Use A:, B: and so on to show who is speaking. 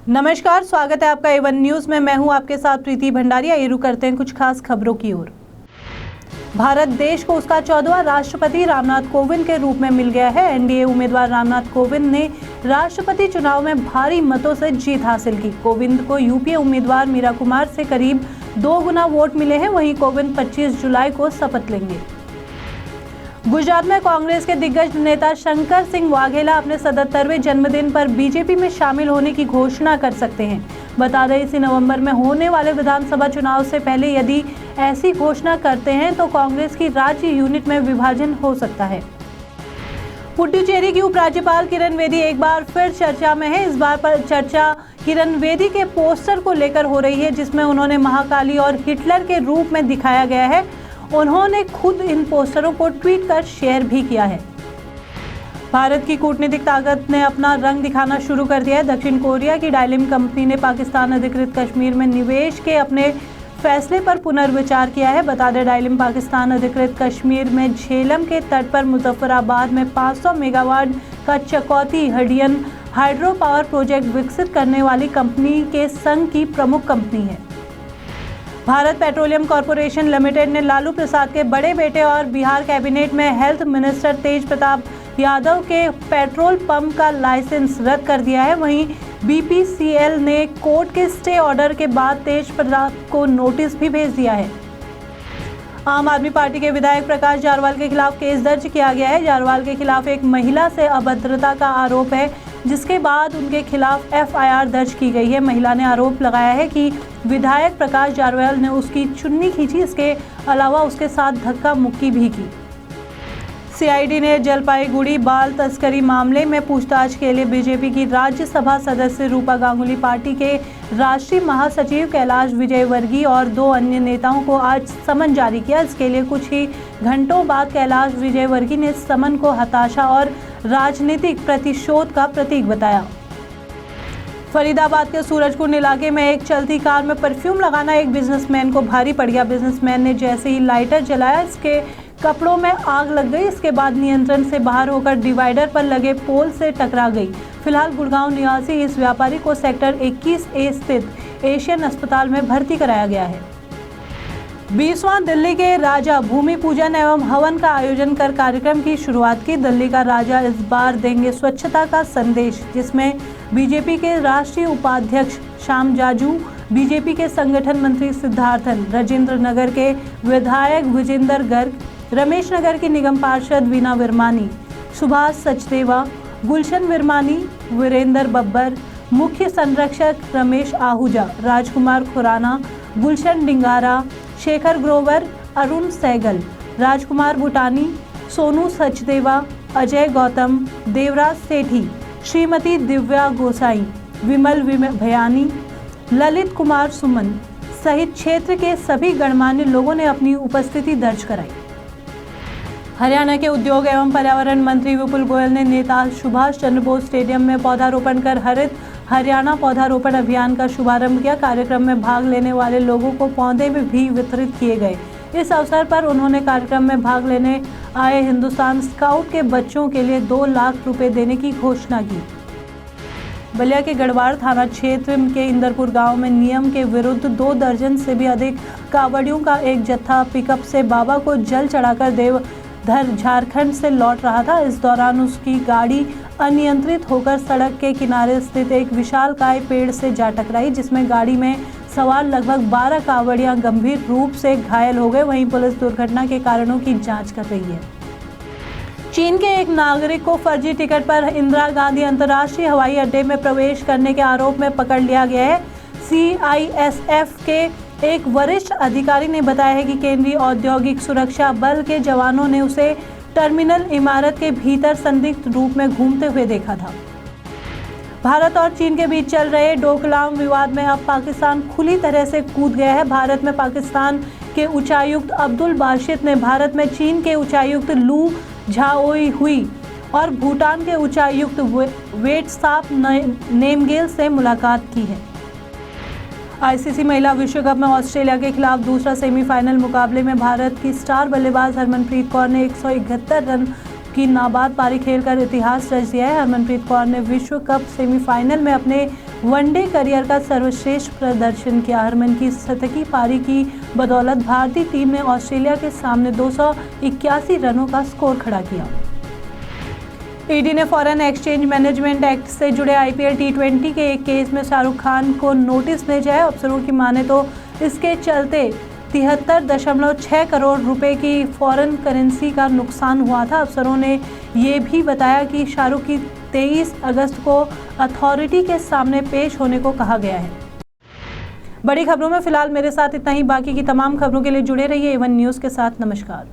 A: नमस्कार, स्वागत है आपका A1 न्यूज में। मैं हूं आपके साथ प्रीति भंडारिया। ये रुक करते हैं कुछ खास खबरों की ओर। भारत देश को उसका 14वां राष्ट्रपति रामनाथ कोविंद के रूप में मिल गया है। एनडीए उम्मीदवार रामनाथ कोविंद ने राष्ट्रपति चुनाव में भारी मतों से जीत हासिल की। कोविंद को यूपीए उम्मीदवार मीरा कुमार से करीब 2 गुना वोट मिले हैं। वहीं कोविंद 25 जुलाई को शपथ लेंगे। गुजरात में कांग्रेस के दिग्गज नेता शंकर सिंह वाघेला अपने 77वें जन्मदिन पर बीजेपी में शामिल होने की घोषणा कर सकते हैं। बता दें, इसी नवंबर में होने वाले विधानसभा चुनाव से पहले यदि ऐसी घोषणा करते हैं तो कांग्रेस की राज्य यूनिट में विभाजन हो सकता है। पुडुचेरी की उपराज्यपाल किरण बेदी एक बार फिर चर्चा में है। इस बार पर चर्चा किरण बेदी के पोस्टर को लेकर हो रही है, जिसमें उन्होंने महाकाली और हिटलर के रूप में दिखाया गया है। उन्होंने खुद इन पोस्टरों को ट्वीट कर शेयर भी किया है। भारत की कूटनीतिक ताकत ने अपना रंग दिखाना शुरू कर दिया है। दक्षिण कोरिया की डायलिम कंपनी ने पाकिस्तान अधिकृत कश्मीर में निवेश के अपने फैसले पर पुनर्विचार किया है। बता दें, डायलिम पाकिस्तान अधिकृत कश्मीर में झेलम के तट पर मुजफ्फराबाद में 500 मेगावाट का चकौती हडियन हाइड्रो पावर प्रोजेक्ट विकसित करने वाली कंपनी के संघ की प्रमुख कंपनी है। भारत पेट्रोलियम कॉर्पोरेशन लिमिटेड ने लालू प्रसाद के बड़े बेटे और बिहार कैबिनेट में हेल्थ मिनिस्टर तेज प्रताप यादव के पेट्रोल पंप का लाइसेंस रद्द कर दिया है। वहीं बीपीसीएल ने कोर्ट के स्टे ऑर्डर के बाद तेज प्रताप को नोटिस भी भेज दिया है। आम आदमी पार्टी के विधायक प्रकाश जारवाल के खिलाफ केस दर्ज किया गया है। जारवाल के खिलाफ एक महिला से अभद्रता का आरोप है, जिसके बाद उनके खिलाफ एफआईआर दर्ज की गई है। महिला ने आरोप लगाया है कि विधायक प्रकाश जारवाल ने उसकी चुन्नी खींची। इसके अलावा उसके साथ धक्का मुक्की भी की। सीआईडी ने जलपाईगुड़ी बाल तस्करी मामले में पूछताछ के लिए बीजेपी की राज्यसभा सदस्य रूपा गांगुली, पार्टी के राष्ट्रीय महासचिव कैलाश विजयवर्गीय और 2 अन्य नेताओं को आज समन जारी किया। इसके लिए कुछ ही घंटों बाद कैलाश विजयवर्गीय ने समन को हताशा और राजनीतिक प्रतिशोध का प्रतीक बताया। फरीदाबाद के सूरजकुंड इलाके में एक चलती कार में परफ्यूम लगाना एक बिजनेसमैन को भारी पड़ गया। बिजनेसमैन ने जैसे ही लाइटर जलाया, इसके कपड़ों में आग लग गई। इसके बाद नियंत्रण से बाहर होकर डिवाइडर पर लगे पोल से टकरा गई। फिलहाल गुड़गांव निवासी इस व्यापारी को सेक्टर 21A स्थित एशियन अस्पताल में भर्ती कराया गया है। 20वां दिल्ली के राजा भूमि पूजन एवं हवन का आयोजन कर कार्यक्रम की शुरुआत की। दिल्ली का राजा इस बार देंगे स्वच्छता का संदेश, जिसमें बीजेपी के राष्ट्रीय उपाध्यक्ष श्याम जाजू, बीजेपी के संगठन मंत्री सिद्धार्थन, राजेंद्र नगर के विधायक विजेंद्र गर्ग, रमेश नगर की निगम पार्षद वीना विरमानी, सुभाष सचदेवा, गुलशन विरमानी, वीरेंद्र बब्बर, मुख्य संरक्षक रमेश आहूजा, राजकुमार खुराना, गुलशन डिंगारा, शेखर ग्रोवर, अरुण सहगल, राजकुमार भूटानी, सोनू सचदेवा, अजय गौतम, देवराज सेठी, श्रीमती दिव्या गोसाई, विमल भयानी, ललित कुमार सुमन सहित क्षेत्र के सभी गणमान्य लोगों ने अपनी उपस्थिति दर्ज कराई। हरियाणा के उद्योग एवं पर्यावरण मंत्री विपुल गोयल ने नेताजी सुभाष चंद्र बोस स्टेडियम में पौधारोपण कर हरित हरियाणा पौधारोपण अभियान का शुभारंभ किया। कार्यक्रम में भाग लेने वाले लोगों को पौधे भी वितरित किए गए। इस अवसर पर उन्होंने कार्यक्रम में भाग लेने आए हिंदुस्तान स्काउट के बच्चों के लिए 2 लाख रुपए देने की घोषणा की। बलिया के गढ़वाड़ थाना क्षेत्र के इंदरपुर गांव में नियम के विरुद्ध 2 दर्जन से भी अधिक कावड़ियों का एक जत्था पिकअप से बाबा को जल चढ़ाकर देवधर झारखंड से लौट रहा था। इस दौरान उसकी गाड़ी अनियंत्रित होकर सड़क के किनारे स्थित एक विशालकाय पेड़ से जा टकराई, जिसमें गाड़ी में सवार लगभग 12 कावड़ियां गंभीर रूप से घायल हो गए। वहीं पुलिस दुर्घटना के कारणों की जांच कर रही है। चीन के एक नागरिक को फर्जी टिकट पर इंदिरा गांधी अंतर्राष्ट्रीय हवाई अड्डे में प्रवेश करने के आरोप में पकड़ लिया गया है। सीआईएसएफ के एक वरिष्ठ अधिकारी ने बताया है कि केंद्रीय औद्योगिक सुरक्षा बल के जवानों ने उसे टर्मिनल इमारत के भीतर संदिग्ध रूप में घूमते हुए देखा था। भारत और चीन के बीच चल रहे डोकलाम विवाद में अब पाकिस्तान खुली तरह से कूद गया है। भारत में पाकिस्तान के उच्चायुक्त अब्दुल बाशित ने भारत में चीन के उच्चायुक्त लू झाओई हुई और भूटान के उच्चायुक्त वेटसाप नेमगेल से मुलाकात की है। आईसीसी महिला विश्व कप में ऑस्ट्रेलिया के खिलाफ दूसरा सेमीफाइनल मुकाबले में भारत की स्टार बल्लेबाज हरमनप्रीत कौर ने 171 रन की नाबाद पारी खेलकर इतिहास रच दिया है। हरमनप्रीत कौर ने विश्व कप सेमीफाइनल में अपने वनडे करियर का सर्वश्रेष्ठ प्रदर्शन किया। हरमन की शतकीय पारी की बदौलत भारतीय टीम ने ऑस्ट्रेलिया के सामने 281 रनों का स्कोर खड़ा किया। ईडी ने फॉरेन एक्सचेंज मैनेजमेंट एक्ट से जुड़े आईपीएल T20 के एक केस में शाहरुख खान को नोटिस भेजा है। अफसरों की माने तो इसके चलते 73.6 करोड़ रुपए की फॉरेन करेंसी का नुकसान हुआ था। अफसरों ने ये भी बताया कि शाहरुख की 23 अगस्त को अथॉरिटी के सामने पेश होने को कहा गया है। बड़ी खबरों में फिलहाल मेरे साथ इतना ही। बाकी की तमाम खबरों के लिए जुड़े रहिए A1 न्यूज़ के साथ। नमस्कार।